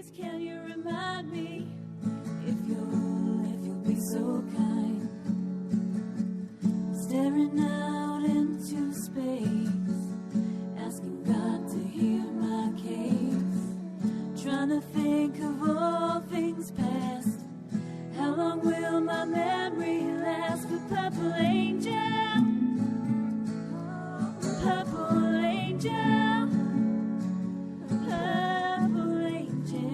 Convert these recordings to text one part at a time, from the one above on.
Please can you remind me if you'll be so kind, staring out into space, asking God to hear my case, trying to think of all things past. How long will my memory last? For purple angel, purple angel, purple angel,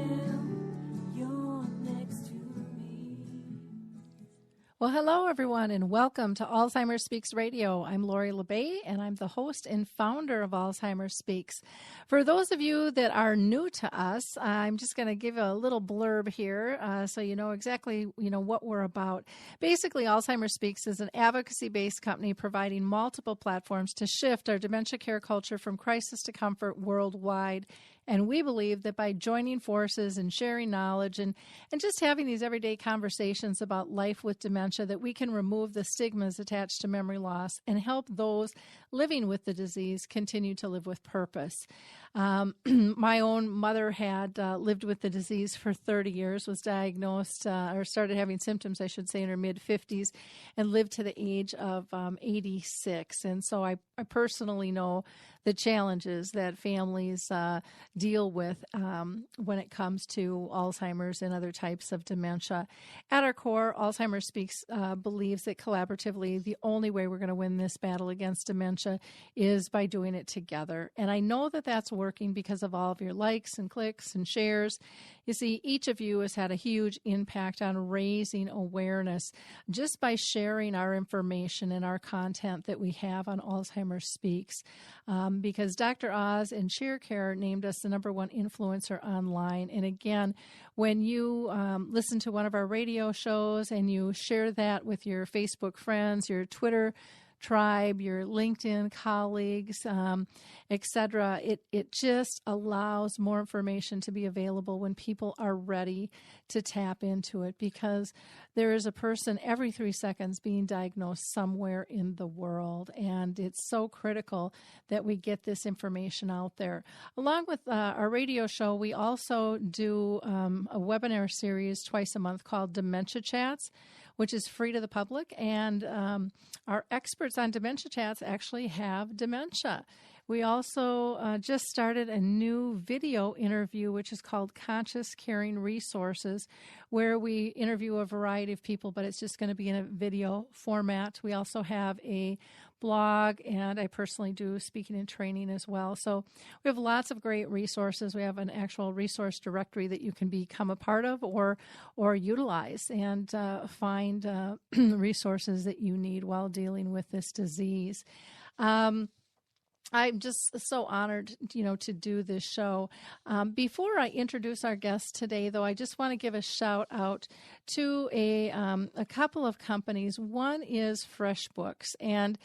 you're next to me. Well, hello, everyone, and welcome to Alzheimer Speaks Radio. I'm Lori LeBay, and I'm the host and founder of Alzheimer Speaks. For those of you that are new to us, I'm just going to give a little blurb here so you know exactly what we're about. Basically, Alzheimer Speaks is an advocacy-based company providing multiple platforms to shift our dementia care culture from crisis to comfort worldwide. And we believe that by joining forces and sharing knowledge and just having these everyday conversations about life with dementia, that we can remove the stigmas attached to memory loss and help those living with the disease continue to live with purpose. My own mother had lived with the disease for 30 years, was diagnosed or started having symptoms, I should say, in her mid-50s and lived to the age of 86. And so I personally know the challenges that families deal with when it comes to Alzheimer's and other types of dementia. At our core, Alzheimer Speaks believes that collaboratively, the only way we're going to win this battle against dementia is by doing it together. And I know that that's working because of all of your likes and clicks and shares. You see, each of you has had a huge impact on raising awareness just by sharing our information and our content that we have on Alzheimer Speaks. Because Dr. Oz and ShareCare named us the #1 influencer online. And again, when you listen to one of our radio shows and you share that with your Facebook friends, your Twitter tribe, your LinkedIn colleagues, etc., it just allows more information to be available when people are ready to tap into it, because there is a person every 3 seconds being diagnosed somewhere in the world, and it's so critical that we get this information out there. Along with our radio show, we also do a webinar series twice a month called Dementia Chats, which is free to the public, and our experts on Dementia Chats actually have dementia. We also just started a new video interview, which is called Conscious Caring Resources, where we interview a variety of people, but it's just going to be in a video format. We also have a blog, and I personally do speaking and training as well. So we have lots of great resources. We have an actual resource directory that you can become a part of or utilize and find resources that you need while dealing with this disease. I'm just so honored, to do this show. Before I introduce our guest today, though, I just want to give a shout out to a couple of companies. One is FreshBooks, and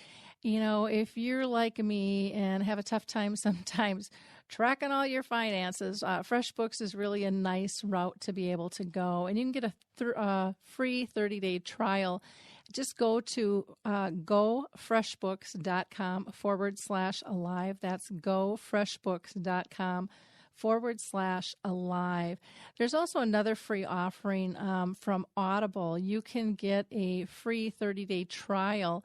if you're like me and have a tough time sometimes tracking all your finances, FreshBooks is really a nice route to be able to go, and you can get a free 30-day trial. Just go to gofreshbooks.com/alive. That's gofreshbooks.com/alive. There's also another free offering from Audible. You can get a free 30-day trial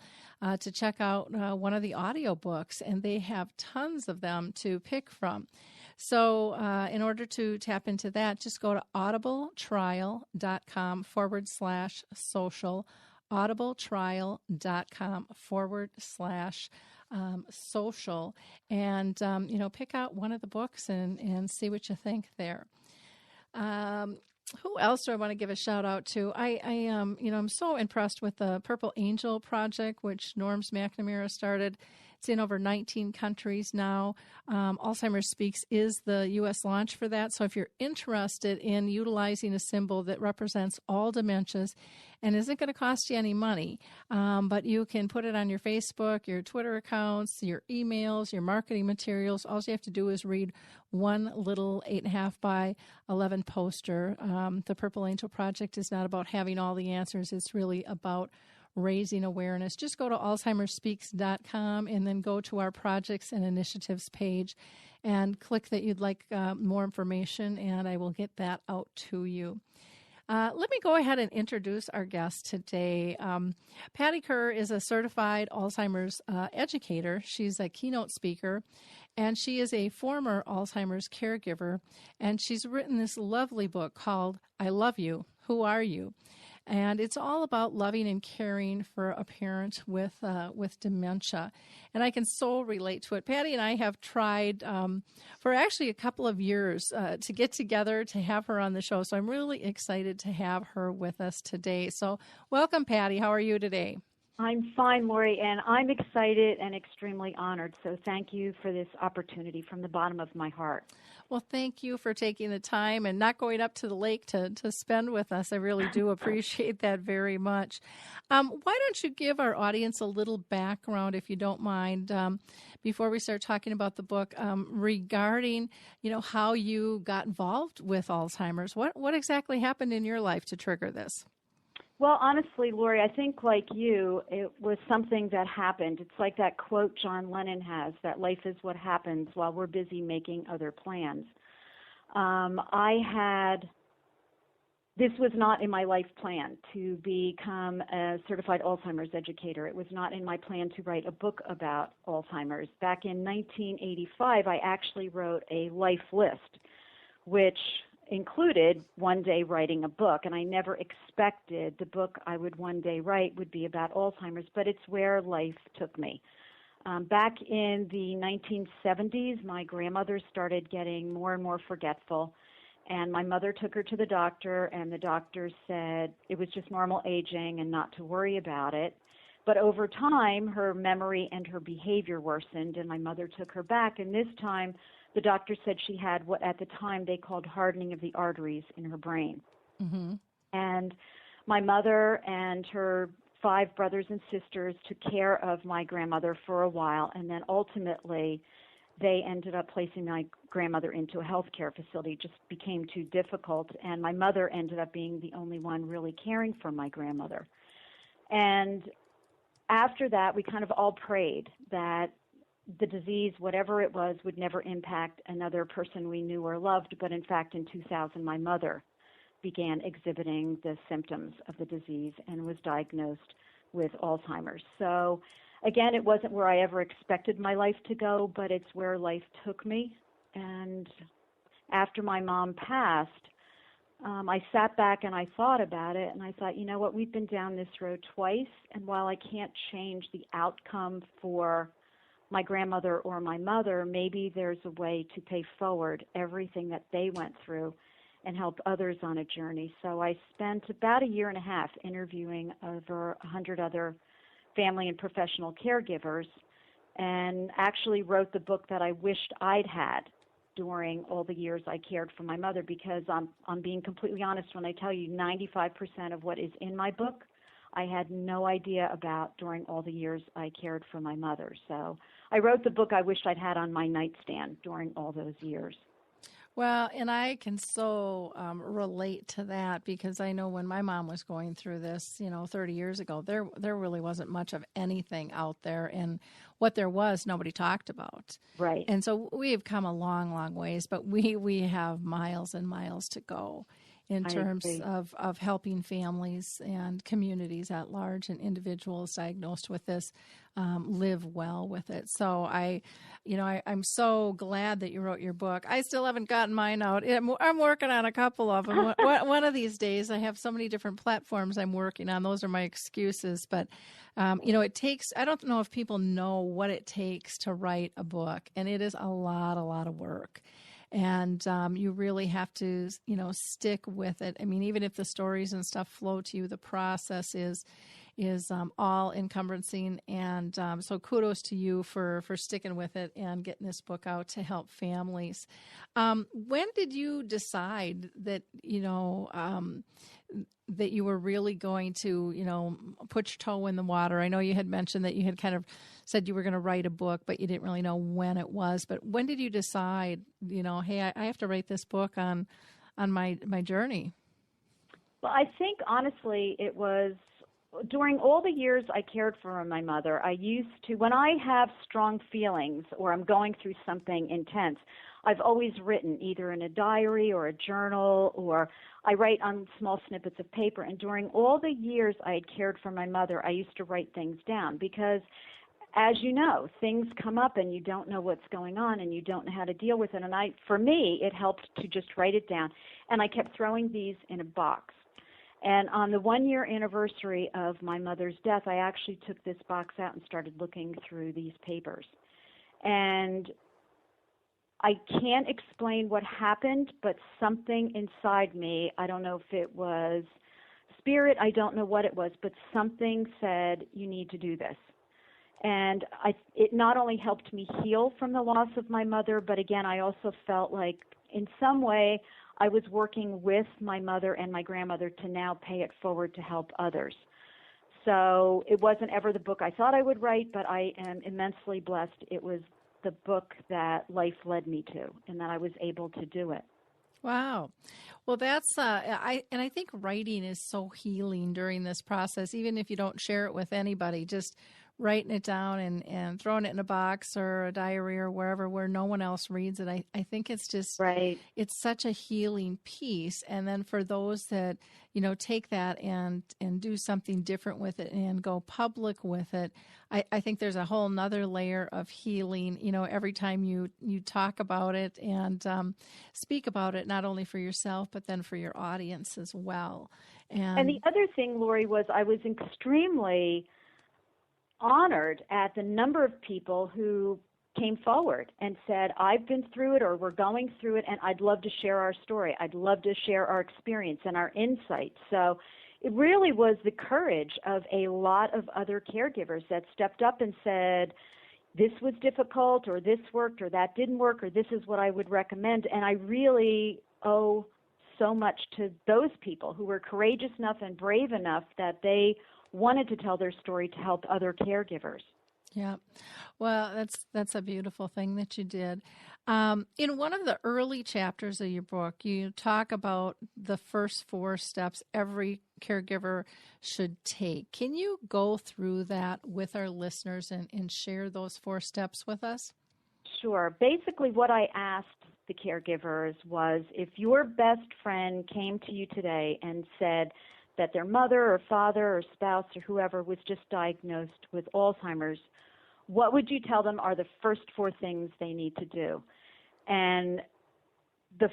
to check out one of the audiobooks, and they have tons of them to pick from. So in order to tap into that, just go to audibletrial.com/social. audibletrial.com/social, and pick out one of the books and see what you think there. Who else do I want to give a shout out to? I'm so impressed with the Purple Angel Project, which Norms McNamara started. It's in over 19 countries now. Alzheimer Speaks is the U.S. launch for that. So if you're interested in utilizing a symbol that represents all dementias and isn't going to cost you any money, but you can put it on your Facebook, your Twitter accounts, your emails, your marketing materials. All you have to do is read one little 8.5 by 11 poster. The Purple Angel Project is not about having all the answers. It's really about raising awareness. Just go to alzheimerspeaks.com and then go to our projects and initiatives page and click that you'd like more information, and I will get that out to you. Let me go ahead and introduce our guest today. Patti Kerr is a certified Alzheimer's educator. She's a keynote speaker, and she is a former Alzheimer's caregiver, and she's written this lovely book called I Love You, Who Are You? And it's all about loving and caring for a parent with dementia. And I can so relate to it. Patti and I have tried for actually a couple of years to get together to have her on the show. So I'm really excited to have her with us today. So welcome, Patti. How are you today? I'm fine, Lori, and I'm excited and extremely honored. So thank you for this opportunity from the bottom of my heart. Well, thank you for taking the time and not going up to the lake to spend with us. I really do appreciate that very much. Why don't you give our audience a little background, if you don't mind, before we start talking about the book, regarding, how you got involved with Alzheimer's. What exactly happened in your life to trigger this? Well, honestly, Lori, I think like you, it was something that happened. It's like that quote John Lennon has, that life is what happens while we're busy making other plans. This was not in my life plan to become a certified Alzheimer's educator. It was not in my plan to write a book about Alzheimer's. Back in 1985, I actually wrote a life list, which included one day writing a book, and I never expected the book I would one day write would be about Alzheimer's, but it's where life took me. Back in the 1970s, my grandmother started getting more and more forgetful, and my mother took her to the doctor, and the doctor said it was just normal aging and not to worry about it. But over time, her memory and her behavior worsened, and my mother took her back, and this time the doctor said she had what at the time they called hardening of the arteries in her brain. Mm-hmm. And my mother and her 5 brothers and sisters took care of my grandmother for a while, and then ultimately they ended up placing my grandmother into a healthcare facility. It just became too difficult, and my mother ended up being the only one really caring for my grandmother. And after that, we kind of all prayed that the disease, whatever it was, would never impact another person we knew or loved. But in fact, in 2000, my mother began exhibiting the symptoms of the disease and was diagnosed with Alzheimer's. So again, it wasn't where I ever expected my life to go, but it's where life took me. And after my mom passed, I sat back and I thought about it, and I thought, you know what, we've been down this road twice, and while I can't change the outcome for my grandmother or my mother, maybe there's a way to pay forward everything that they went through and help others on a journey. So I spent about a year and a half interviewing over 100 other family and professional caregivers, and actually wrote the book that I wished I'd had during all the years I cared for my mother, because I'm being completely honest when I tell you 95% of what is in my book I had no idea about during all the years I cared for my mother. So I wrote the book I wished I'd had on my nightstand during all those years. Well, and I can so relate to that, because I know when my mom was going through this, 30 years ago, there really wasn't much of anything out there, and what there was, nobody talked about. Right. And so we've come a long, long ways, but we have miles and miles to go in terms of helping families and communities at large and individuals diagnosed with this live well with it. So I'm so glad that you wrote your book. I still haven't gotten mine out. I'm working on a couple of them. One of these days, I have so many different platforms I'm working on. Those are my excuses. But, it takes, I don't know if people know what it takes to write a book, and it is a lot of work. And you really have to, stick with it. I mean, even if the stories and stuff flow to you, the process is all encompassing. And so kudos to you for sticking with it and getting this book out to help families. When did you decide that, that you were really going to, put your toe in the water? I know you had mentioned that you had kind of said you were going to write a book, but you didn't really know when it was. But when did you decide, hey, I have to write this book on my journey? Well, I think honestly it was during all the years I cared for my mother, I used to, when I have strong feelings or I'm going through something intense, I've always written either in a diary or a journal, or I write on small snippets of paper. And during all the years I had cared for my mother, I used to write things down because, as you know, things come up and you don't know what's going on and you don't know how to deal with it. And for me, it helped to just write it down. And I kept throwing these in a box. And on the 1-year anniversary of my mother's death, I actually took this box out and started looking through these papers. And I can't explain what happened, but something inside me, I don't know if it was spirit, I don't know what it was, but something said, you need to do this. And it not only helped me heal from the loss of my mother, but again, I also felt like in some way I was working with my mother and my grandmother to now pay it forward to help others. So it wasn't ever the book I thought I would write, but I am immensely blessed. It was the book that life led me to, and that I was able to do it. Wow. Well, that's, I think writing is so healing during this process, even if you don't share it with anybody, just writing it down and throwing it in a box or a diary or wherever where no one else reads it. I think it's just, right. It's such a healing piece. And then for those that, take that and do something different with it and go public with it, I think there's a whole nother layer of healing, every time you talk about it and speak about it, not only for yourself, but then for your audience as well. And the other thing, Lori, was I was extremely honored at the number of people who came forward and said, I've been through it or we're going through it and I'd love to share our story. I'd love to share our experience and our insights. So it really was the courage of a lot of other caregivers that stepped up and said, this was difficult or this worked or that didn't work or this is what I would recommend. And I really owe so much to those people who were courageous enough and brave enough that they wanted to tell their story to help other caregivers. Yeah. Well, that's a beautiful thing that you did. In one of the early chapters of your book, you talk about the first 4 steps every caregiver should take. Can you go through that with our listeners and share those 4 steps with us? Sure. Basically, what I asked the caregivers was, if your best friend came to you today and said that their mother or father or spouse or whoever was just diagnosed with Alzheimer's, what would you tell them are the first 4 things they need to do? And the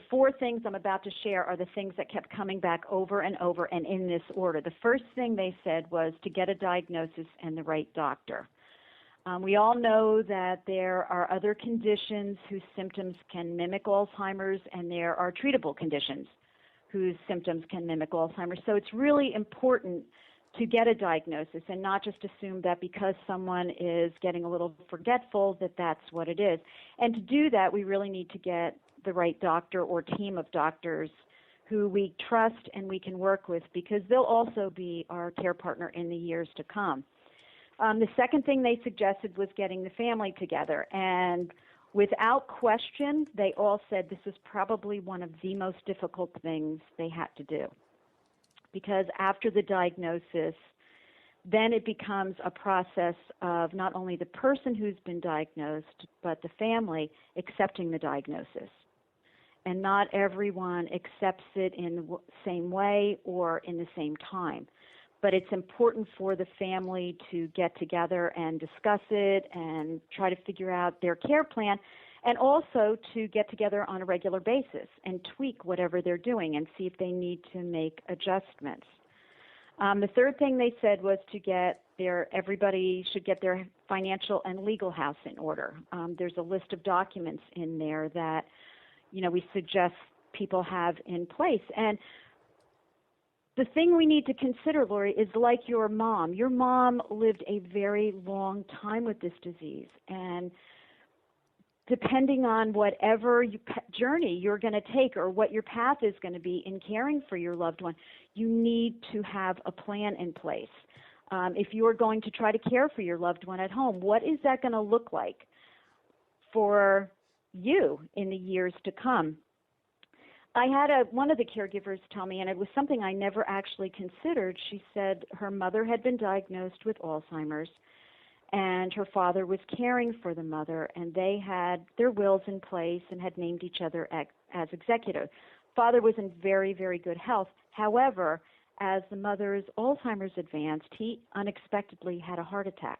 4 things I'm about to share are the things that kept coming back over and over and in this order. The first thing they said was to get a diagnosis and the right doctor. We all know that there are other conditions whose symptoms can mimic Alzheimer's, and there are treatable conditions whose symptoms can mimic Alzheimer's. So it's really important to get a diagnosis and not just assume that because someone is getting a little forgetful that that's what it is. And to do that, we really need to get the right doctor or team of doctors who we trust and we can work with, because they'll also be our care partner in the years to come. The second thing they suggested was getting the family together, and without question, they all said this was probably one of the most difficult things they had to do, because after the diagnosis, then it becomes a process of not only the person who's been diagnosed, but the family accepting the diagnosis. And not everyone accepts it in the same way or in the same time. But it's important for the family to get together and discuss it and try to figure out their care plan, and also to get together on a regular basis and tweak whatever they're doing and see if they need to make adjustments. The third thing they said was everybody should get their financial and legal house in order. There's a list of documents in there that, we suggest people have in place. And the thing we need to consider, Lori, is like your mom. Your mom lived a very long time with this disease, and depending on whatever journey you're going to take or what your path is going to be in caring for your loved one, you need to have a plan in place. If you're going to try to care for your loved one at home, what is that going to look like for you in the years to come? I had one of the caregivers tell me, and it was something I never actually considered. She said her mother had been diagnosed with Alzheimer's, and her father was caring for the mother, and they had their wills in place and had named each other as executor. Father was in very, very good health. However, as the mother's Alzheimer's advanced, he unexpectedly had a heart attack.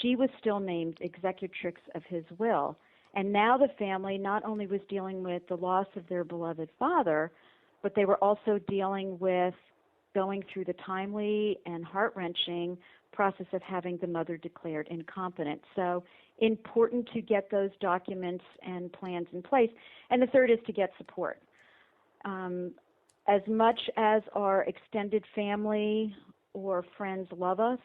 She was still named executrix of his will. And now the family not only was dealing with the loss of their beloved father, but they were also dealing with going through the timely and heart-wrenching process of having the mother declared incompetent. So important to get those documents and plans in place. And the third is to get support. As much as our extended family or friends love us,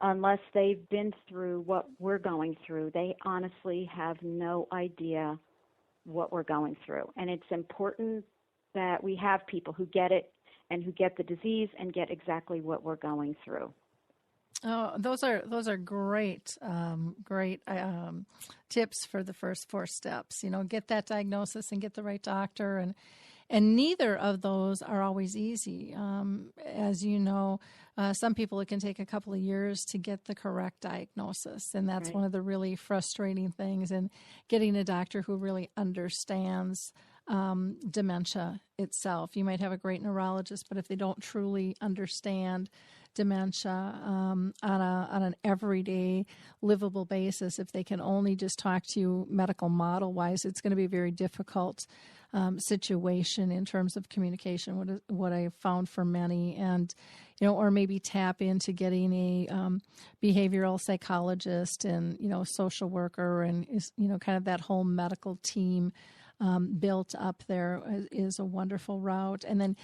unless they've been through what we're going through, they honestly have no idea what we're going through. And it's important that we have people who get it and who get the disease and get exactly what we're going through. Oh, those are great tips for the first 4 steps. Get that diagnosis and get the right doctor, and neither of those are always easy. As you know, some people, it can take a couple of years to get the correct diagnosis, and that's right. One of the really frustrating things. And getting a doctor who really understands dementia itself. You might have a great neurologist, but if they don't truly understand dementia on an everyday livable basis, if they can only just talk to you medical model wise, it's going to be a very difficult situation in terms of communication, what I've found for many. And or maybe tap into getting a behavioral psychologist and social worker, and kind of that whole medical team built up there is a wonderful route. And then,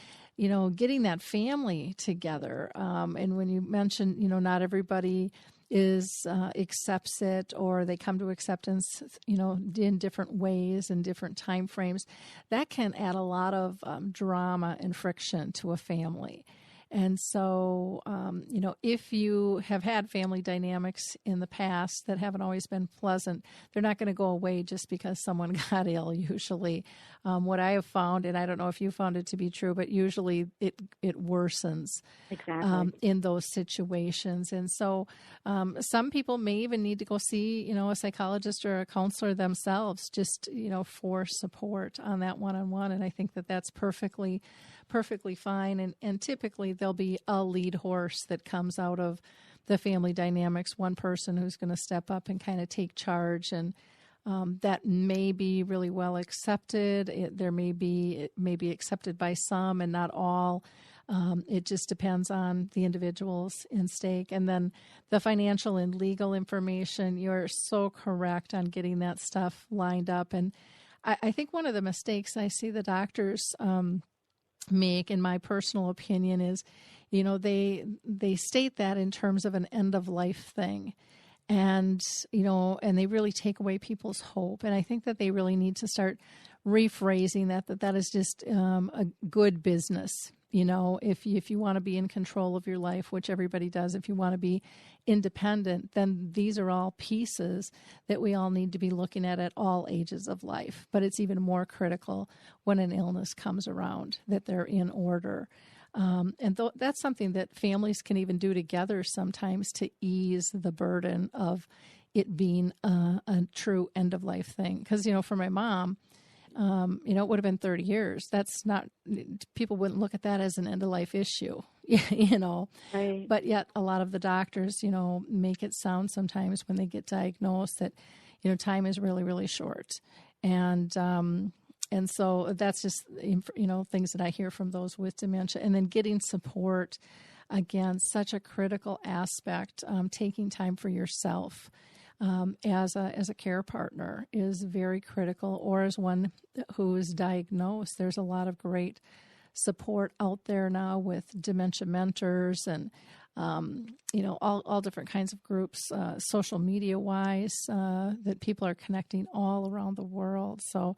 getting that family together. And when you mentioned, not everybody accepts it, or they come to acceptance, in different ways and different time frames, that can add a lot of drama and friction to a family. And so, if you have had family dynamics in the past that haven't always been pleasant, they're not going to go away just because someone got ill, usually. What I have found, and I don't know if you found it to be true, but usually it worsens exactly. In those situations. And so some people may even need to go see, a psychologist or a counselor themselves, just, for support on that one-on-one. And I think that that's perfectly fine. And typically there'll be a lead horse that comes out of the family dynamics, one person who's going to step up and kind of take charge. And that may be really well accepted. It may be accepted by some and not all. It just depends on the individuals in stake. And then the financial and legal information, you're so correct on getting that stuff lined up. And I think one of the mistakes I see the doctors make, in my personal opinion, is, they state that in terms of an end of life thing. And, and they really take away people's hope. And I think that they really need to start rephrasing that is just a good business. If you want to be in control of your life, which everybody does, if you want to be independent, then these are all pieces that we all need to be looking at all ages of life. But it's even more critical when an illness comes around, that they're in order. And that's something that families can even do together sometimes to ease the burden of it being a true end-of-life thing. Because, for my mom, it would have been 30 years. That's not, people wouldn't look at that as an end-of-life issue, Right. But yet a lot of the doctors, make it sound sometimes when they get diagnosed that, time is really, really short. And so that's just, things that I hear from those with dementia. And then getting support, again, such a critical aspect. Taking time for yourself as a care partner is very critical, or as one who is diagnosed. There's a lot of great support out there now with dementia mentors and, all different kinds of groups, social media wise, that people are connecting all around the world. So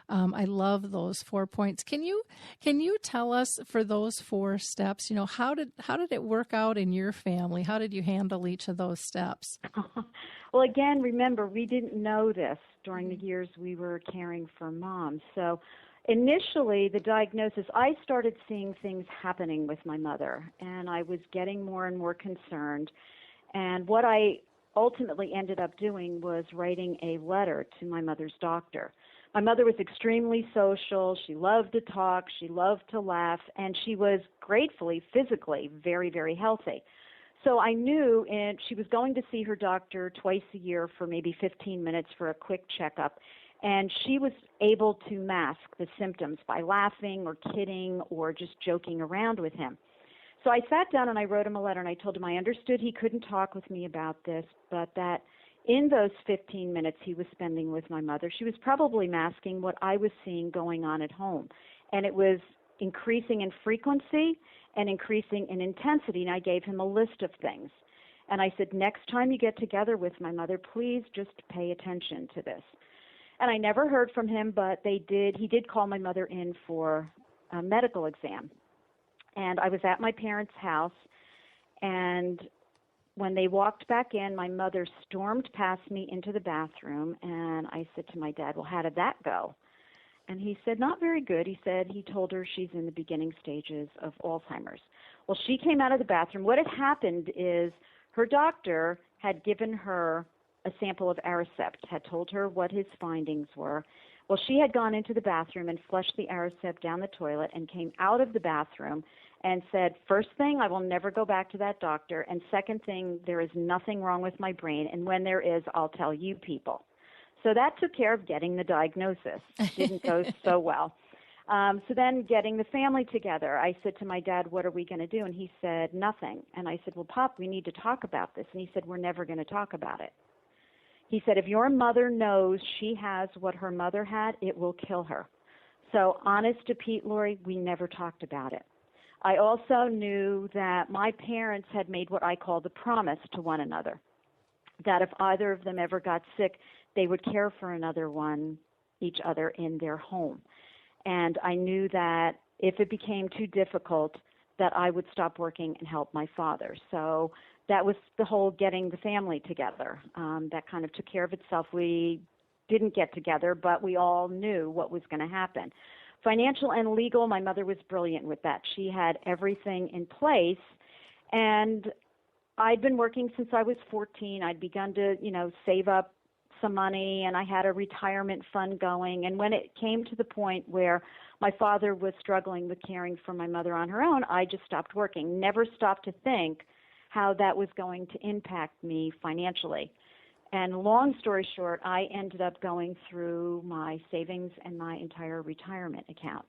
I love those 4 points. Can you tell us, for those 4 steps, how did it work out in your family? How did you handle each of those steps? Well, again, remember, we didn't know this during the years we were caring for Mom. So initially, the diagnosis, I started seeing things happening with my mother, and I was getting more and more concerned. And what I ultimately ended up doing was writing a letter to my mother's doctor. My mother was extremely social. She loved to talk. She loved to laugh. And she was gratefully, physically, very, very healthy. So I knew she was going to see her doctor twice a year for maybe 15 minutes for a quick checkup. And she was able to mask the symptoms by laughing or kidding or just joking around with him. So I sat down and I wrote him a letter, and I told him I understood he couldn't talk with me about this, but that in those 15 minutes he was spending with my mother, she was probably masking what I was seeing going on at home. And it was increasing in frequency and increasing in intensity, and I gave him a list of things. And I said, next time you get together with my mother, please just pay attention to this. And I never heard from him, but he did call my mother in for a medical exam. And I was at my parents' house, and when they walked back in, my mother stormed past me into the bathroom, and I said to my dad, well, how did that go? And he said, not very good. He said he told her she's in the beginning stages of Alzheimer's. Well, she came out of the bathroom. What had happened is her doctor had given her a sample of Aricept, had told her what his findings were. Well, she had gone into the bathroom and flushed the Aricept down the toilet and came out of the bathroom and said, first thing, I will never go back to that doctor, and second thing, there is nothing wrong with my brain, and when there is, I'll tell you people. So that took care of getting the diagnosis. Didn't go so well. So then getting the family together, I said to my dad, what are we going to do? And he said, nothing. And I said, well, Pop, we need to talk about this. And he said, we're never going to talk about it. He said, if your mother knows she has what her mother had, it will kill her. So honest to Pete, Lori, we never talked about it. I also knew that my parents had made what I call the promise to one another, that if either of them ever got sick, they would care for each other in their home. And I knew that if it became too difficult, that I would stop working and help my father. So that was the whole getting the family together. That kind of took care of itself. We didn't get together, but we all knew what was going to happen. Financial and legal, my mother was brilliant with that. She had everything in place, and I'd been working since I was 14. I'd begun to, save up some money, and I had a retirement fund going. And when it came to the point where my father was struggling with caring for my mother on her own, I just stopped working, never stopped to think how that was going to impact me financially. And long story short, I ended up going through my savings and my entire retirement account.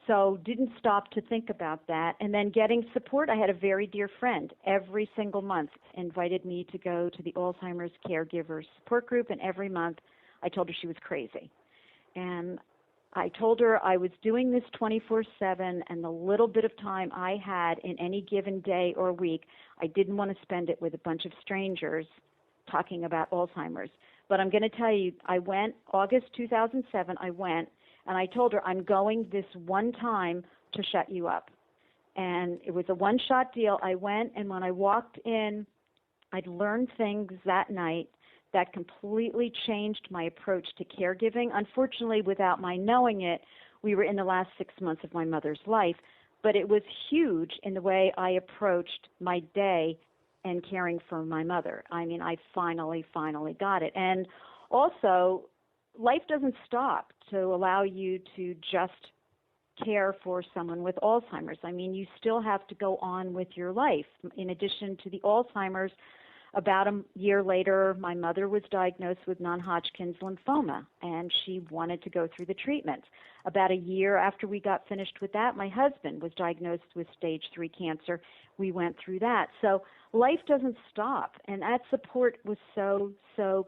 So didn't stop to think about that. And then getting support, I had a very dear friend every single month invited me to go to the Alzheimer's Caregiver support group, and every month I told her she was crazy. And I told her I was doing this 24/7, and the little bit of time I had in any given day or week, I didn't want to spend it with a bunch of strangers talking about Alzheimer's. But I'm going to tell you, I went, August 2007, I went, and I told her, I'm going this one time to shut you up. And it was a one-shot deal. I went, and when I walked in, I'd learned things that night that completely changed my approach to caregiving. Unfortunately, without my knowing it, we were in the last 6 months of my mother's life, but it was huge in the way I approached my day and caring for my mother. I mean, I finally got it. And also, life doesn't stop to allow you to just care for someone with Alzheimer's. I mean, you still have to go on with your life. In addition to the Alzheimer's, about a year later, my mother was diagnosed with non-Hodgkin's lymphoma, and she wanted to go through the treatment. About a year after we got finished with that, my husband was diagnosed with stage 3 cancer. We went through that. So life doesn't stop, and that support was so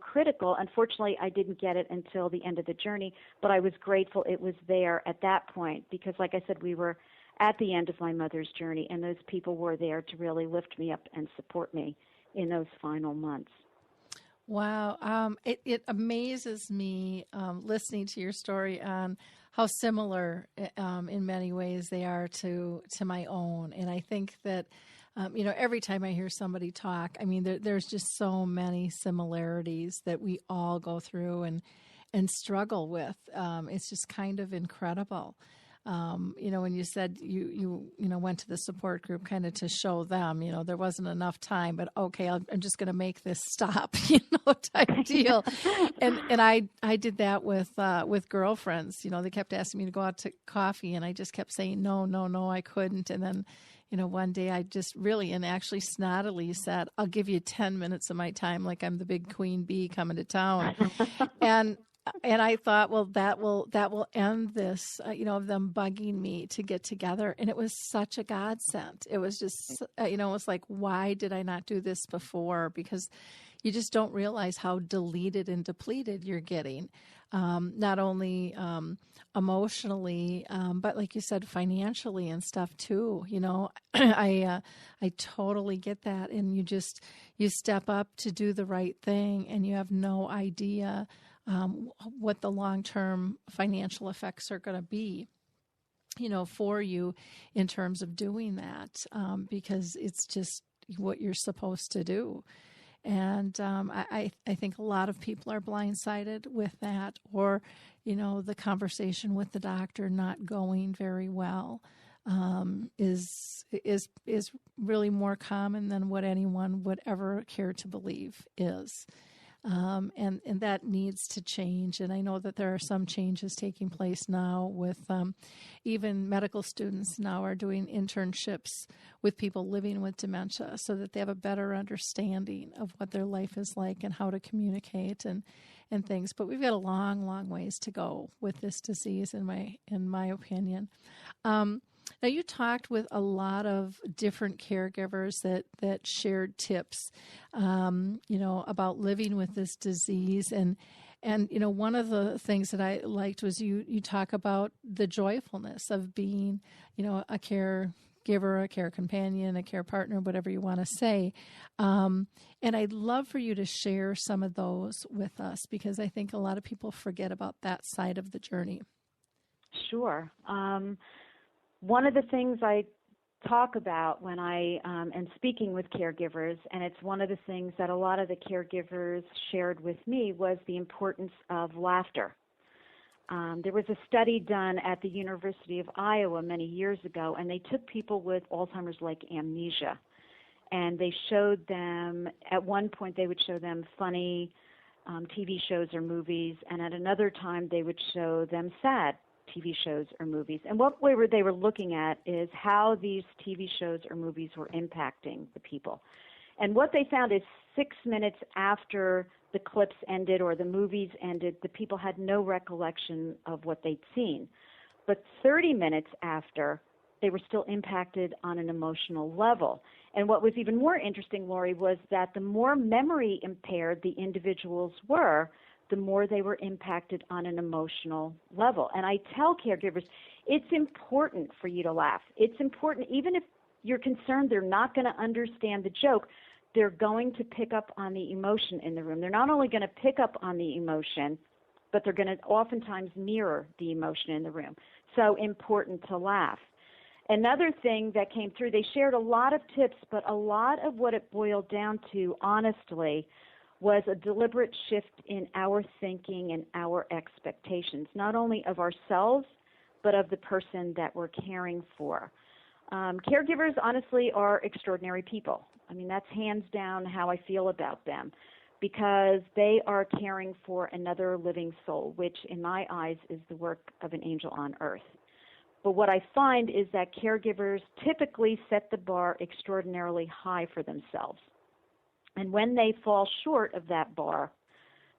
critical. Unfortunately, I didn't get it until the end of the journey, but I was grateful it was there at that point because, like I said, we were at the end of my mother's journey, and those people were there to really lift me up and support me in those final months. Wow. It amazes me listening to your story on how similar in many ways they are to my own. And I think that every time I hear somebody talk, I mean, there's just so many similarities that we all go through and struggle with. It's just kind of incredible. When you said you went to the support group kind of to show them, there wasn't enough time, but okay, I'm just going to make this stop, type deal. And I did that with girlfriends. They kept asking me to go out to coffee, and I just kept saying no, I couldn't. And then, one day I just really and actually snottily said, I'll give you 10 minutes of my time, like I'm the big queen bee coming to town. And I thought, well, that will end this, of them bugging me to get together. And it was such a godsend. It was just, it was like, why did I not do this before? Because you just don't realize how deleted and depleted you're getting, not only emotionally, but like you said, financially and stuff too. I totally get that. And you step up to do the right thing, and you have no idea what the long-term financial effects are going to be, for you in terms of doing that, because it's just what you're supposed to do. And I think a lot of people are blindsided with that, or, the conversation with the doctor not going very well is really more common than what anyone would ever care to believe is. And that needs to change. And I know that there are some changes taking place now with even medical students now are doing internships with people living with dementia so that they have a better understanding of what their life is like and how to communicate and things. But we've got a long, long ways to go with this disease, in my opinion. Now, you talked with a lot of different caregivers that shared tips, about living with this disease. And one of the things that I liked was you talk about the joyfulness of being, a caregiver, a care companion, a care partner, whatever you want to say. And I'd love for you to share some of those with us, because I think a lot of people forget about that side of the journey. Sure. One of the things I talk about when I am speaking with caregivers, and it's one of the things that a lot of the caregivers shared with me, was the importance of laughter. There was a study done at the University of Iowa many years ago, and they took people with Alzheimer's-like amnesia, and they showed them, at one point they would show them funny TV shows or movies, and at another time they would show them sad TV shows or movies. And what they were looking at is how these TV shows or movies were impacting the people. And what they found is 6 minutes after the clips ended or the movies ended, the people had no recollection of what they'd seen. But 30 minutes after, they were still impacted on an emotional level. And what was even more interesting, Lori, was that the more memory impaired the individuals were, the more they were impacted on an emotional level. And I tell caregivers, it's important for you to laugh. It's important, even if you're concerned they're not going to understand the joke, they're going to pick up on the emotion in the room. They're not only going to pick up on the emotion, but they're going to oftentimes mirror the emotion in the room. So important to laugh. Another thing that came through, they shared a lot of tips, but a lot of what it boiled down to, honestly, was a deliberate shift in our thinking and our expectations, not only of ourselves, but of the person that we're caring for. Caregivers, honestly, are extraordinary people. I mean, that's hands down how I feel about them, because they are caring for another living soul, which in my eyes is the work of an angel on earth. But what I find is that caregivers typically set the bar extraordinarily high for themselves. And when they fall short of that bar,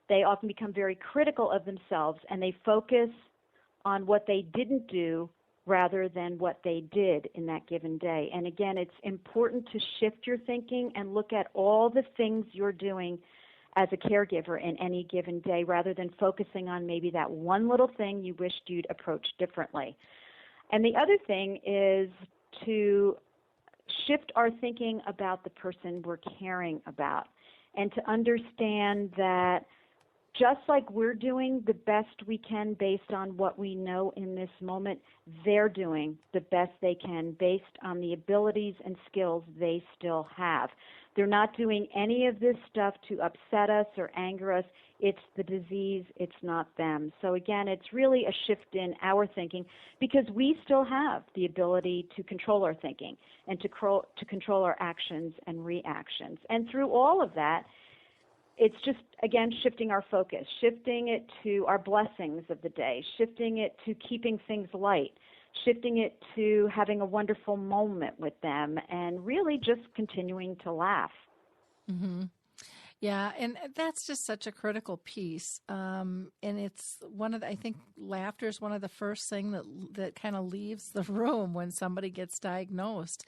they often become very critical of themselves, and they focus on what they didn't do rather than what they did in that given day. And again, it's important to shift your thinking and look at all the things you're doing as a caregiver in any given day, rather than focusing on maybe that one little thing you wished you'd approach differently. And the other thing is to shift our thinking about the person we're caring about, and to understand that just like we're doing the best we can based on what we know in this moment, they're doing the best they can based on the abilities and skills they still have. They're not doing any of this stuff to upset us or anger us. It's the disease, it's not them. So again, it's really a shift in our thinking because we still have the ability to control our thinking and to control our actions and reactions. And through all of that, it's just, again, shifting our focus, shifting it to our blessings of the day, shifting it to keeping things light, shifting it to having a wonderful moment with them, and really just continuing to laugh. Mm-hmm. Yeah, and that's just such a critical piece. And it's I think laughter is one of the first thing that kind of leaves the room when somebody gets diagnosed.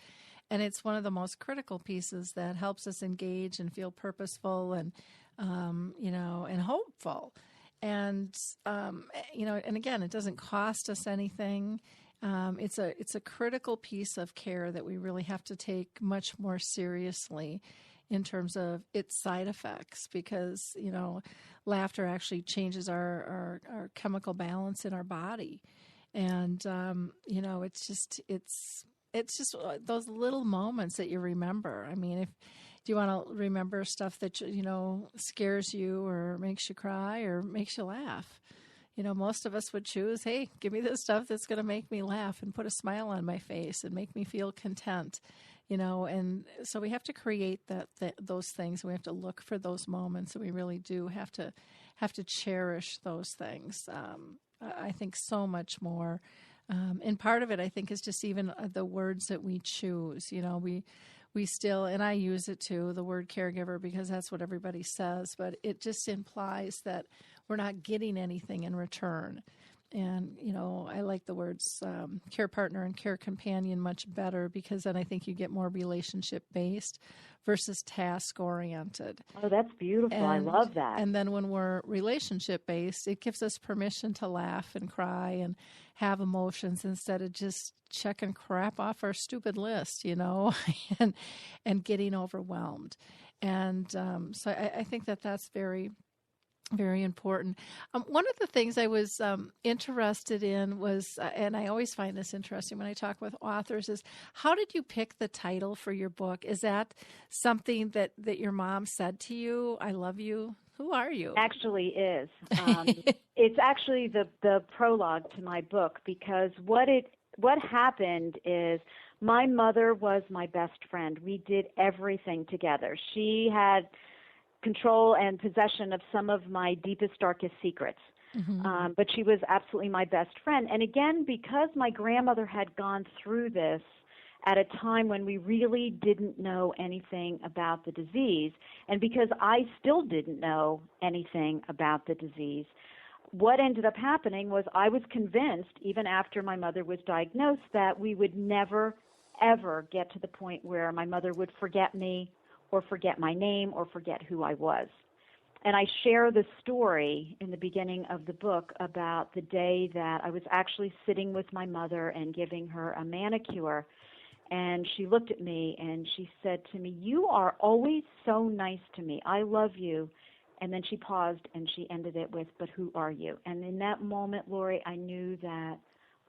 And it's one of the most critical pieces that helps us engage and feel purposeful and, and hopeful. And, and again, it doesn't cost us anything. It's a critical piece of care that we really have to take much more seriously in terms of its side effects because, laughter actually changes our chemical balance in our body. And, it's just those little moments that you remember. I mean, do you want to remember stuff that, scares you or makes you cry or makes you laugh? Most of us would choose, hey, give me the stuff that's going to make me laugh and put a smile on my face and make me feel content, and so we have to create those things. We have to look for those moments, and we really do have to cherish those things. I think so much more. And part of it, I think, is just even the words that we choose. We still, and I use it too, the word caregiver, because that's what everybody says, but it just implies that we're not getting anything in return. And, I like the words care partner and care companion much better because then I think you get more relationship-based versus task-oriented. Oh, that's beautiful. I love that. And then when we're relationship-based, it gives us permission to laugh and cry and have emotions instead of just checking crap off our stupid list, and getting overwhelmed. And so I think that's very, very important. One of the things I was interested in was, and I always find this interesting when I talk with authors, is how did you pick the title for your book? Is that something that your mom said to you? I love you. Who are you? Actually is. It's actually the prologue to my book because what happened is my mother was my best friend. We did everything together. She had control and possession of some of my deepest, darkest secrets. Mm-hmm. But she was absolutely my best friend. And again, because my grandmother had gone through this at a time when we really didn't know anything about the disease, and because I still didn't know anything about the disease, what ended up happening was I was convinced, even after my mother was diagnosed, that we would never, ever get to the point where my mother would forget me or forget my name or forget who I was. And I share the story in the beginning of the book about the day that I was actually sitting with my mother and giving her a manicure. And she looked at me and she said to me, "You are always so nice to me. I love you." And then she paused and she ended it with, "But who are you?" And in that moment, Lori, I knew that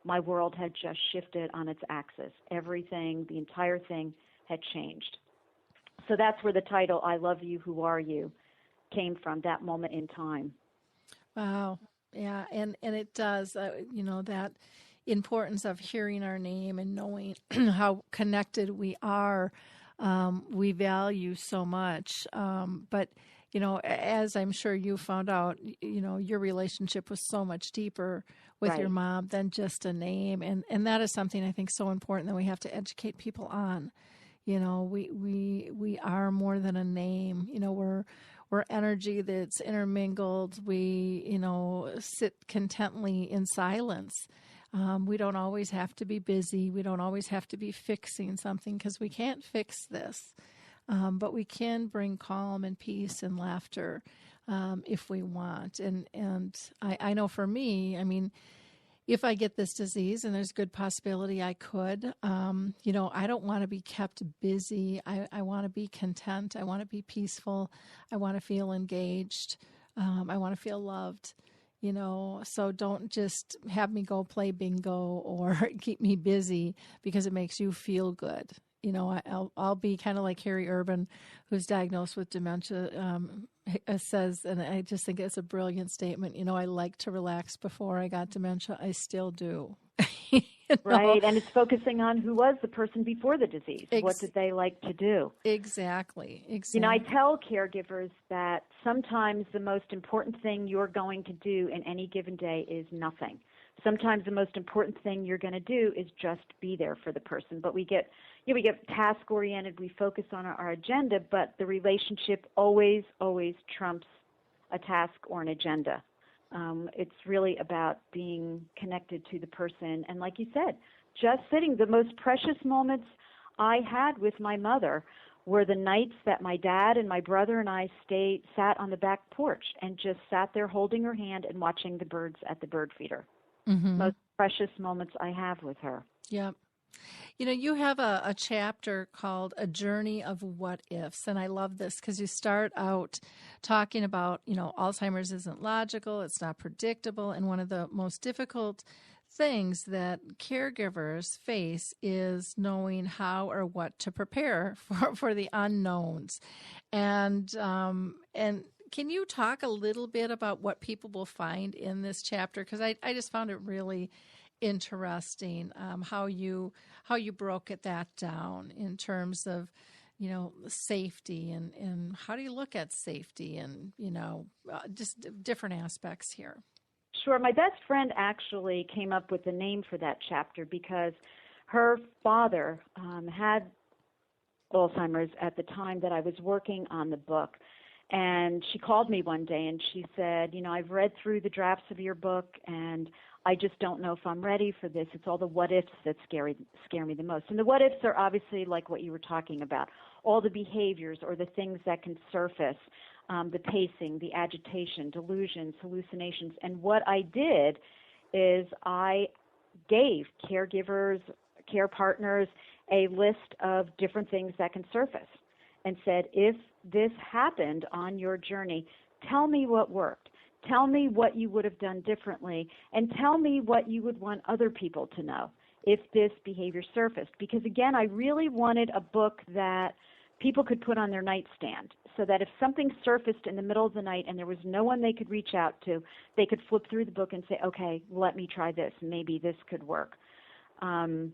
my world had just shifted on its axis. Everything, the entire thing had changed. So that's where the title, "I Love You, Who Are You?" came from, that moment in time. Wow. Yeah, and it does, that importance of hearing our name and knowing how connected we are, we value so much. But, as I'm sure you found out, your relationship was so much deeper with Right. your mom than just a name. And that is something I think so important that we have to educate people on. We are more than a name. We're energy that's intermingled. We, sit contently in silence. We don't always have to be busy. We don't always have to be fixing something because we can't fix this. But we can bring calm and peace and laughter if we want. And I know for me, if I get this disease, and there's a good possibility I could, I don't want to be kept busy. I want to be content. I want to be peaceful. I want to feel engaged. I want to feel loved. So don't just have me go play bingo or keep me busy because it makes you feel good. I'll be kind of like Harry Urban, who's diagnosed with dementia, says, and I just think it's a brilliant statement. I like to relax before I got dementia. I still do. Right, and it's focusing on who was the person before the disease. What did they like to do? Exactly. I tell caregivers that sometimes the most important thing you're going to do in any given day is nothing. Sometimes the most important thing you're going to do is just be there for the person. But we get task-oriented, we focus on our agenda, but the relationship always trumps a task or an agenda. It's really about being connected to the person. And like you said, just sitting. The most precious moments I had with my mother were the nights that my dad and my brother and I sat on the back porch and just sat there holding her hand and watching the birds at the bird feeder. Mm-hmm. Most precious moments I have with her. Yep. You have a chapter called A Journey of What Ifs, and I love this because you start out talking about, Alzheimer's isn't logical, it's not predictable, and one of the most difficult things that caregivers face is knowing how or what to prepare for the unknowns. And can you talk a little bit about what people will find in this chapter? Because I just found it really interesting how you broke that down in terms of safety and how do you look at safety and just different aspects here. Sure. My best friend actually came up with the name for that chapter because her father had Alzheimer's at the time that I was working on the book. And she called me one day and she said, I've read through the drafts of your book and I just don't know if I'm ready for this. It's all the what ifs that scare me the most. And the what ifs are obviously like what you were talking about, all the behaviors or the things that can surface, the pacing, the agitation, delusions, hallucinations. And what I did is I gave caregivers, care partners, a list of different things that can surface and said, if this happened on your journey, tell me what worked. Tell me what you would have done differently, and tell me what you would want other people to know if this behavior surfaced. Because, again, I really wanted a book that people could put on their nightstand so that if something surfaced in the middle of the night and there was no one they could reach out to, they could flip through the book and say, okay, let me try this. Maybe this could work. And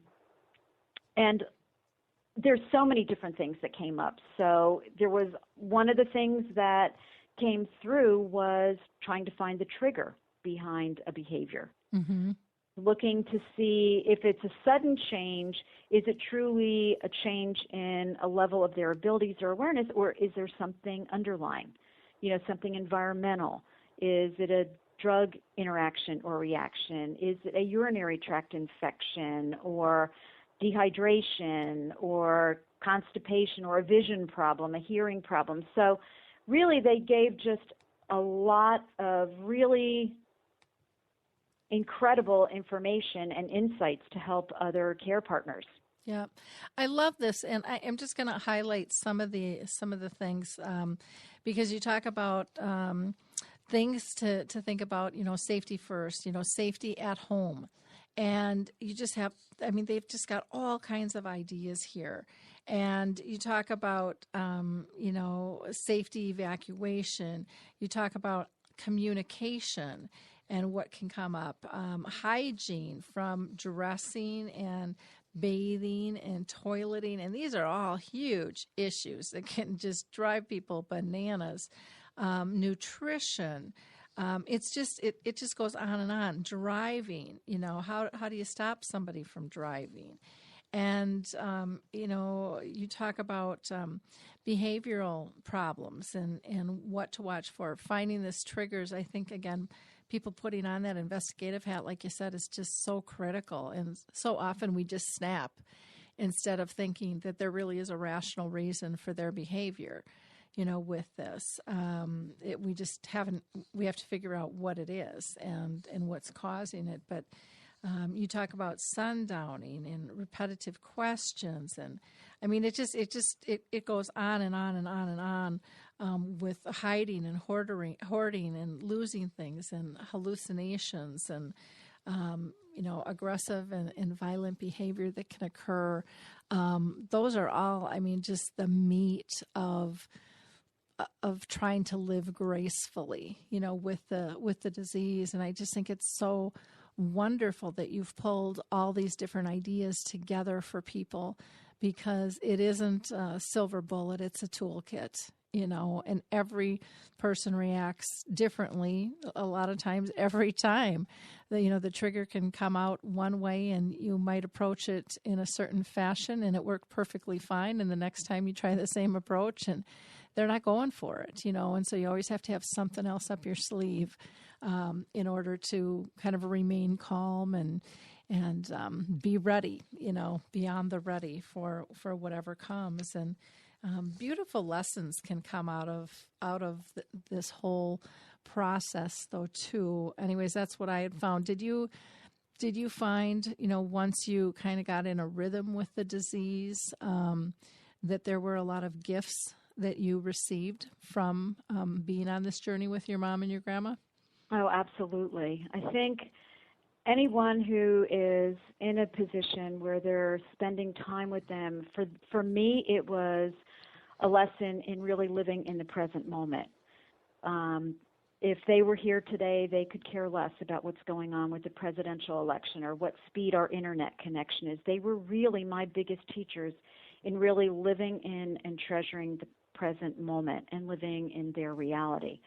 there's so many different things that came up. So there was one of the things that came through was trying to find the trigger behind a behavior. Mm-hmm. Looking to see if it's a sudden change, is it truly a change in a level of their abilities or awareness, or is there something underlying, something environmental? Is it a drug interaction or reaction? Is it a urinary tract infection or dehydration or constipation or a vision problem, a hearing problem? So really they gave just a lot of really incredible information and insights to help other care partners. Yeah, I love this, and I am just going to highlight some of the things because you talk about things to think about. Safety first. Safety at home, and you just have. They've just got all kinds of ideas here, and you talk about safety evacuation. You talk about communication and what can come up, hygiene from dressing and bathing and toileting, and these are all huge issues that can just drive people bananas. Nutrition, it just goes on and on. Driving, how do you stop somebody from driving? And you talk about behavioral problems and what to watch for. Finding this triggers, I think, again, people putting on that investigative hat, like you said, is just so critical. And so often we just snap instead of thinking that there really is a rational reason for their behavior, with this. We have to figure out what it is and what's causing it. But you talk about sundowning and repetitive questions. And it goes on and on and on and with hiding and hoarding and losing things and hallucinations and aggressive and violent behavior that can occur. Those are all, just the meat of trying to live gracefully, with the disease. And I just think it's so wonderful that you've pulled all these different ideas together for people, because it isn't a silver bullet, it's a toolkit, and every person reacts differently. A lot of times, every time, the trigger can come out one way and you might approach it in a certain fashion and it worked perfectly fine. And the next time you try the same approach and they're not going for it, and so you always have to have something else up your sleeve in order to kind of remain calm and be ready, beyond the ready for whatever comes. And beautiful lessons can come out of this whole process, though, too. Anyways, that's what I had found. Did you find, once you kind of got in a rhythm with the disease, that there were a lot of gifts that you received from being on this journey with your mom and your grandma? Oh, absolutely. I think anyone who is in a position where they're spending time with them, for me, it was a lesson in really living in the present moment. If they were here today, they could care less about what's going on with the presidential election or what speed our internet connection is. They were really my biggest teachers in really living in and treasuring the present moment and living in their reality.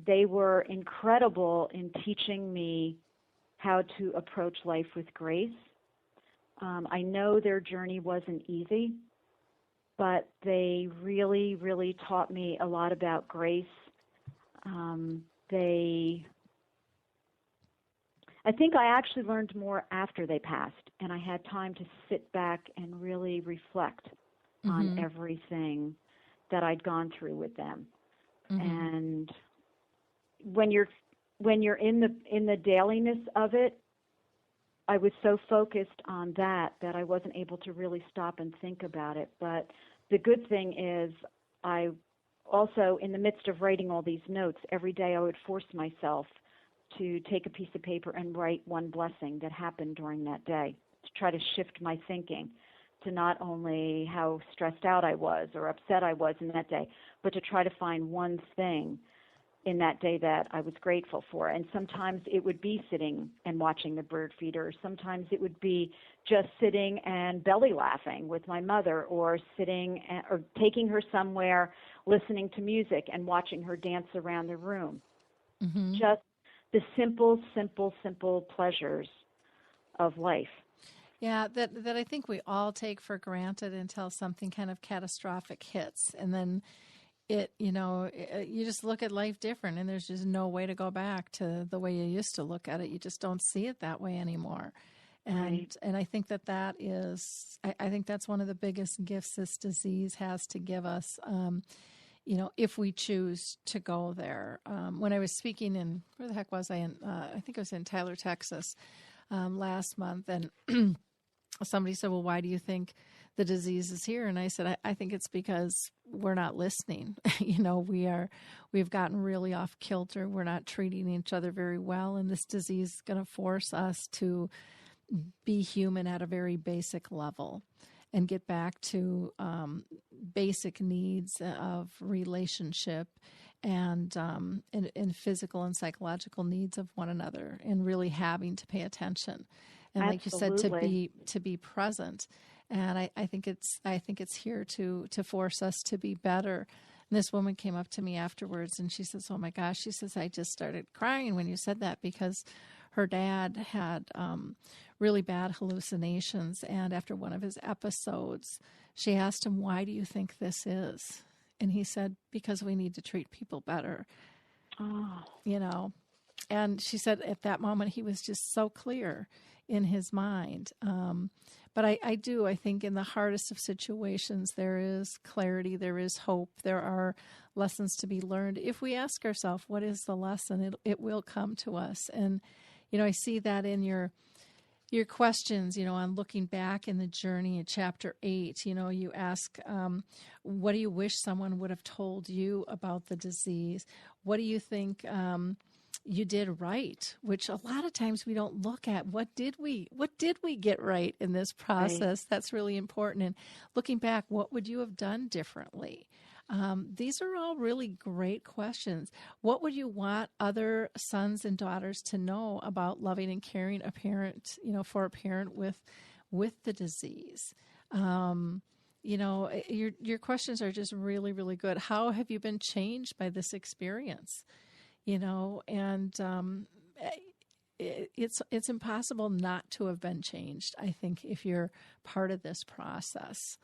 They were incredible in teaching me how to approach life with grace. I know their journey wasn't easy, but they really, really taught me a lot about grace. I think I actually learned more after they passed, and I had time to sit back and really reflect on everything that I'd gone through with them. And when you're in the dailiness of it, I was so focused on that I wasn't able to really stop and think about it. But the good thing is, I also, in the midst of writing all these notes, every day I would force myself to take a piece of paper and write one blessing that happened during that day, to try to shift my thinking to not only how stressed out I was or upset I was in that day, but to try to find one thing in that day that I was grateful for. And sometimes it would be sitting and watching the bird feeder. Sometimes it would be just sitting and belly laughing with my mother, or sitting or taking her somewhere, listening to music and watching her dance around the room. Just the simple pleasures of life. Yeah, that I think we all take for granted until something kind of catastrophic hits. And then you just look at life different, and there's just no way to go back to the way you used to look at it. You just don't see it that way anymore. And Right. and I think that is, I think that's one of the biggest gifts this disease has to give us, if we choose to go there. When I was speaking in, where the heck was I in? I think it was in Tyler, Texas, last month, and somebody said, well, why do you think the disease is here? And I said, I think it's because we're not listening. We've gotten really off kilter. We're not treating each other very well. And this disease is going to force us to be human at a very basic level and get back to basic needs of relationship and physical and psychological needs of one another, and really having to pay attention. And like you said, to be present. And I think it's here to force us to be better. And this woman came up to me afterwards and she says, oh my gosh, she says, I just started crying when you said that, because her dad had really bad hallucinations. And after one of his episodes, she asked him, why do you think this is? And he said, because we need to treat people better. Oh. And she said at that moment, he was just so clear in his mind. But I think in the hardest of situations, there is clarity, there is hope, there are lessons to be learned. If we ask ourselves, what is the lesson, it will come to us. And, I see that in your your questions, on looking back in the journey in chapter 8, you ask, what do you wish someone would have told you about the disease? What do you think you did right? Which a lot of times we don't look at. What did we get right in this process? Right. That's really important. And looking back, what would you have done differently? These are all really great questions. What would you want other sons and daughters to know about loving and caring a parent, for a parent with the disease? Your questions are just really, really good. How have you been changed by this experience? And it's impossible not to have been changed, I think, if you're part of this process.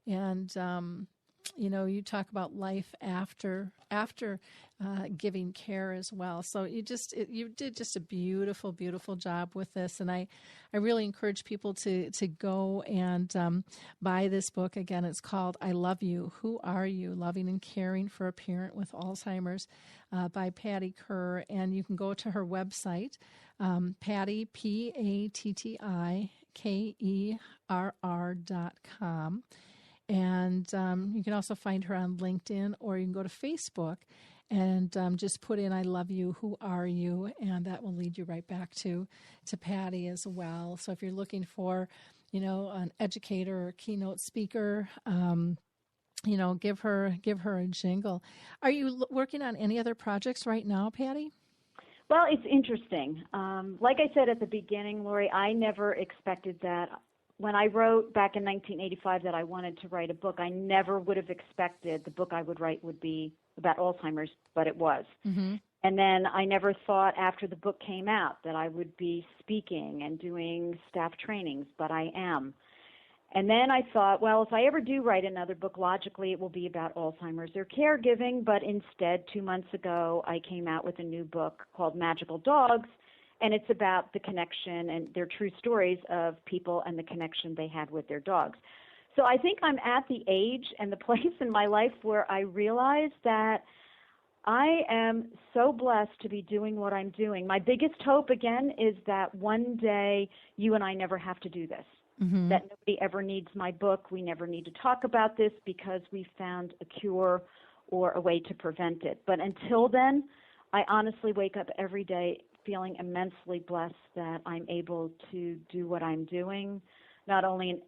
And you talk about life after giving care as well. So you did just a beautiful, beautiful job with this. And I really encourage people to go and buy this book. Again, it's called I Love You, Who Are You? Loving and Caring for a Parent with Alzheimer's by Patti Kerr. And you can go to her website, Patti, PattiKerr.com. And you can also find her on LinkedIn, or you can go to Facebook and just put in I Love You, Who Are You? And that will lead you right back to Patti as well. So if you're looking for, an educator or keynote speaker, give her a jingle. Are you working on any other projects right now, Patti? Well, it's interesting. Like I said at the beginning, Lori, I never expected that. When I wrote back in 1985 that I wanted to write a book, I never would have expected the book I would write would be about Alzheimer's, but it was. Mm-hmm. And then I never thought after the book came out that I would be speaking and doing staff trainings, but I am. And then I thought, well, if I ever do write another book, logically it will be about Alzheimer's or caregiving, but instead 2 months ago I came out with a new book called Magical Dogs, and it's about the connection and their true stories of people and the connection they had with their dogs. So I think I'm at the age and the place in my life where I realize that I am so blessed to be doing what I'm doing. My biggest hope, again, is that one day you and I never have to do this, mm-hmm. that nobody ever needs my book. We never need to talk about this because we found a cure or a way to prevent it. But until then, I honestly wake up every day feeling immensely blessed that I'm able to do what I'm doing, not only in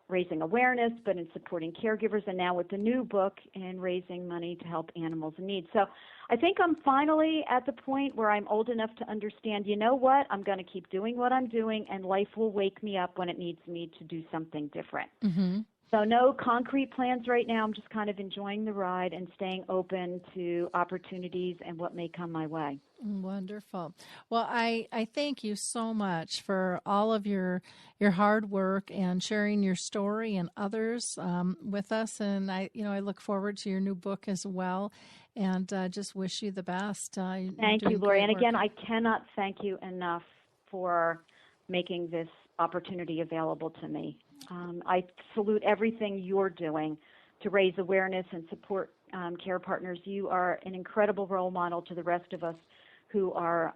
raising awareness, but in supporting caregivers, and now with the new book in raising money to help animals in need. So I think I'm finally at the point where I'm old enough to understand, you know what, I'm going to keep doing what I'm doing, and life will wake me up when it needs me to do something different. Mm-hmm. So no concrete plans right now. I'm just kind of enjoying the ride and staying open to opportunities and what may come my way. Wonderful. Well, I thank you so much for all of your hard work and sharing your story and others with us. And I look forward to your new book as well. And just wish you the best. Thank you, Lori. And again, I cannot thank you enough for making this opportunity available to me. I salute everything you're doing to raise awareness and support care partners. You are an incredible role model to the rest of us who are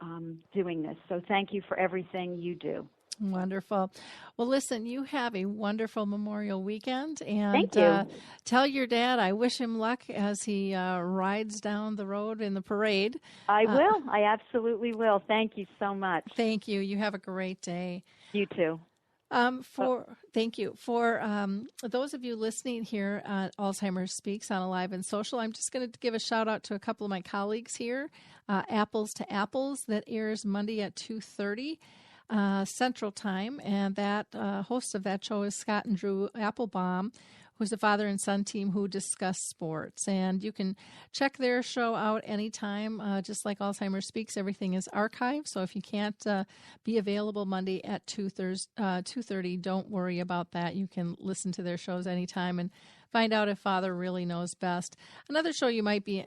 doing this. So thank you for everything you do. Wonderful. Well, listen, you have a wonderful Memorial weekend. And thank you. Tell your dad I wish him luck as he rides down the road in the parade. I will. I absolutely will. Thank you so much. Thank you. You have a great day. You too. Thank you. For those of you listening here at Alzheimer's Speaks on Alive and Social, I'm just going to give a shout out to a couple of my colleagues here. Apples to Apples, that airs Monday at 2:30 Central Time, and that host of that show is Scott and Drew Applebaum, who's a father and son team who discuss sports. And you can check their show out anytime. Just like Alzheimer's Speaks, everything is archived. So if you can't be available Monday at 2:30, don't worry about that. You can listen to their shows anytime and find out if Father really knows best. Another show you might be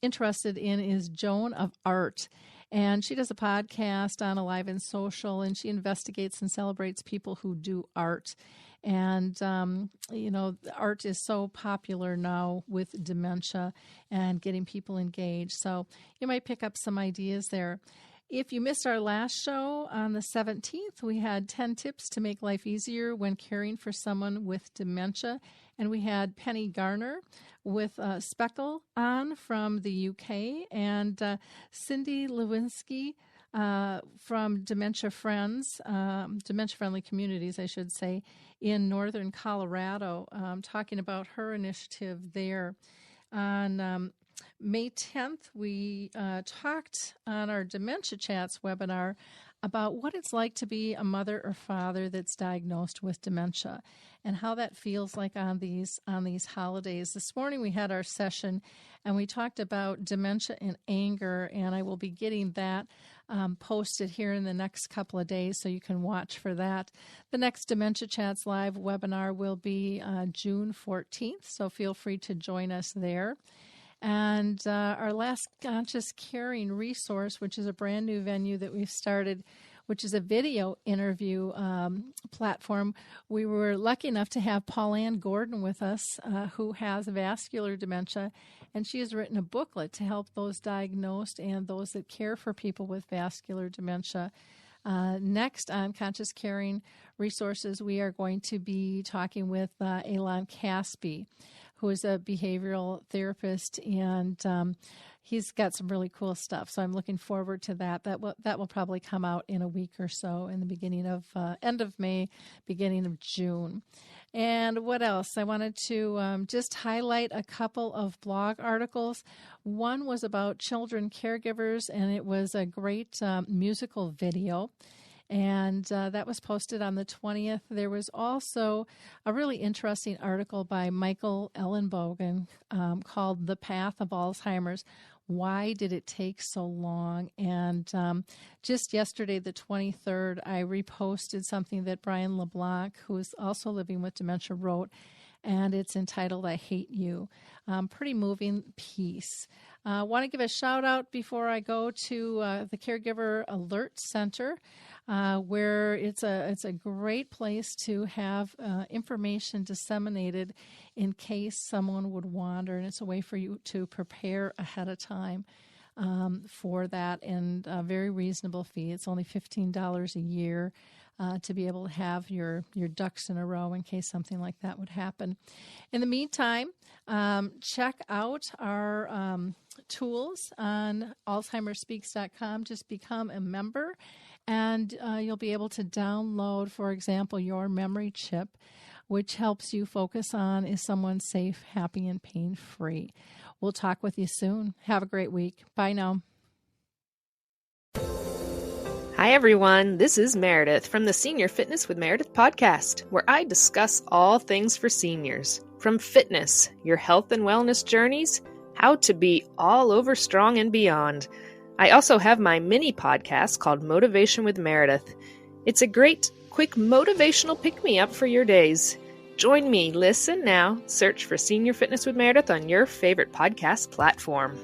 interested in is Joan of Art. And she does a podcast on Alive and Social, and she investigates and celebrates people who do art. And, art is so popular now with dementia and getting people engaged. So you might pick up some ideas there. If you missed our last show on the 17th, we had 10 tips to make life easier when caring for someone with dementia. And we had Penny Garner with Speckle on from the UK and Cindy Lewinsky from Dementia Friends, Dementia-Friendly Communities, I should say, in northern Colorado, talking about her initiative there. On May 10th, we talked on our Dementia Chats webinar about what it's like to be a mother or father that's diagnosed with dementia and how that feels like on these holidays. This morning we had our session and we talked about dementia and anger, and I will be getting that posted here in the next couple of days, so you can watch for that. The next Dementia Chats Live webinar will be June 14th, so feel free to join us there. And our last Conscious Caring resource, which is a brand new venue that we've started, which is a video interview platform. We were lucky enough to have Pauline Gordon with us, who has vascular dementia, and she has written a booklet to help those diagnosed and those that care for people with vascular dementia. Next on Conscious Caring Resources, we are going to be talking with Alon Caspi, who is a behavioral therapist, and he's got some really cool stuff. So I'm looking forward to that. That will probably come out in a week or so, in the beginning of end of May, beginning of June. And what else? I wanted to just highlight a couple of blog articles. One was about children caregivers, and it was a great musical video. And that was posted on the 20th. There was also a really interesting article by Michael Ellenbogen called The Path of Alzheimer's. Why did it take so long? And just yesterday, the 23rd, I reposted something that Brian LeBlanc, who is also living with dementia, wrote, and it's entitled I Hate You. Pretty moving piece. I want to give a shout out before I go to the Caregiver Alert Center, where it's a great place to have information disseminated in case someone would wander, and it's a way for you to prepare ahead of time for that, and a very reasonable fee. It's only $15 a year to be able to have your ducks in a row in case something like that would happen. In the meantime, check out our tools on alzheimerspeaks.com. Just become a member, and you'll be able to download, for example, your memory chip, which helps you focus on, is someone safe, happy, and pain-free. We'll talk with you soon. Have a great week. Bye now. Hi, everyone. This is Meredith from the Senior Fitness with Meredith podcast, where I discuss all things for seniors, from fitness, your health and wellness journeys, how to be all over strong and beyond. I also have my mini podcast called Motivation with Meredith. It's a great, quick motivational pick-me-up for your days. Join me, listen now, search for Senior Fitness with Meredith on your favorite podcast platform.